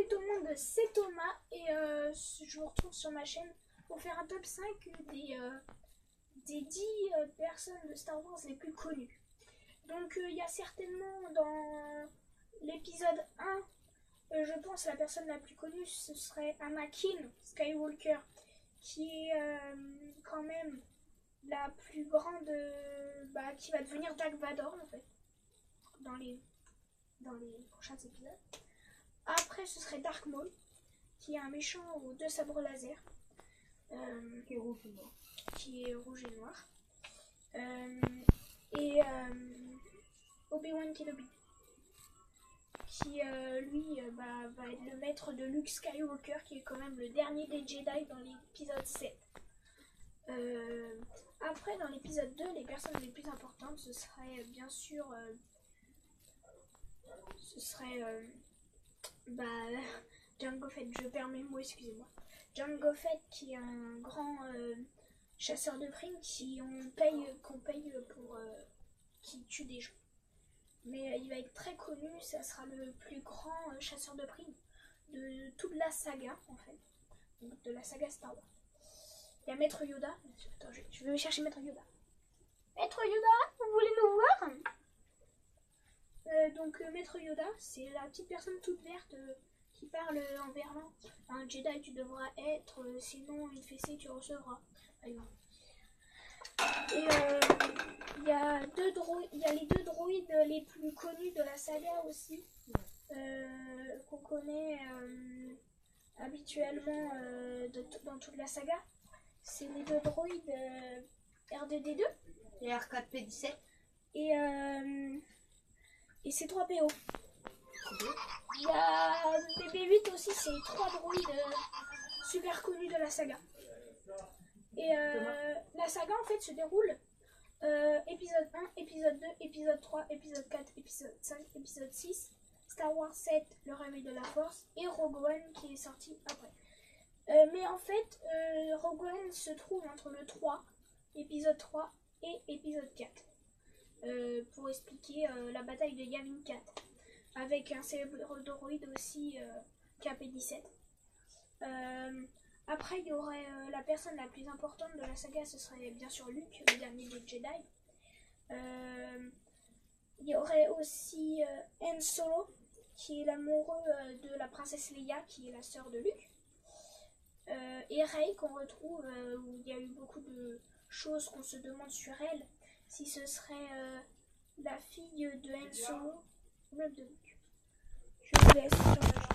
Salut tout le monde, c'est Thomas et je vous retrouve sur ma chaîne pour faire un top 5 des 10 personnes de Star Wars les plus connues. Donc il y a certainement dans l'épisode 1, je pense la personne la plus connue ce serait Anakin Skywalker, qui est quand même la plus grande, qui va devenir Dark Vador en fait, dans les prochains épisodes. Après, ce serait Dark Maul, qui est un méchant aux 2 sabres laser. Qui est rouge et noir. Qui est rouge et noir. Obi-Wan Kenobi, qui lui va être le maître de Luke Skywalker, qui est quand même le dernier des Jedi dans l'épisode 7. Après, dans l'épisode 2, les personnes les plus importantes, ce serait bien sûr... Jango Fett, je perds mes mots, excusez-moi. Jango Fett, qui est un grand chasseur de primes qu'on paye pour qui tue des gens. Mais il va être très connu, ça sera le plus grand chasseur de primes de toute la saga en fait, donc de la saga Star Wars. Il y a Maître Yoda. Attends, je vais chercher Maître Yoda. Maître Yoda, vous voulez nous voir? Maître Yoda, c'est la petite personne toute verte qui parle en verlan. Un Jedi tu devras être, sinon une fessée tu recevras. Et il y a les 2 droïdes les plus connus de la saga aussi, qu'on connaît habituellement dans toute la saga. C'est les 2 droïdes R2D2 et R4P17 et C3PO. Il y a BB-8 aussi, c'est 3 droïdes super connus de la saga. Et la saga en fait se déroule épisode 1, épisode 2, épisode 3, épisode 4, épisode 5, épisode 6, Star Wars 7, le réveil de la force, et Rogue One qui est sorti après. Mais en fait, Rogue One se trouve entre le 3, épisode 3 et épisode 4. Pour expliquer la bataille de Yavin 4 avec un célèbre droïde aussi KP-17. Après il y aurait la personne la plus importante de la saga, ce serait bien sûr Luke, le dernier des Jedi. Il y aurait aussi Han Solo, qui est l'amoureux de la princesse Leia, qui est la sœur de Luke. Et Rey, qu'on retrouve, où il y a eu beaucoup de choses qu'on se demande sur elle, si ce serait la fille de Han Solo ou même de Luke. Je vous laisse sur la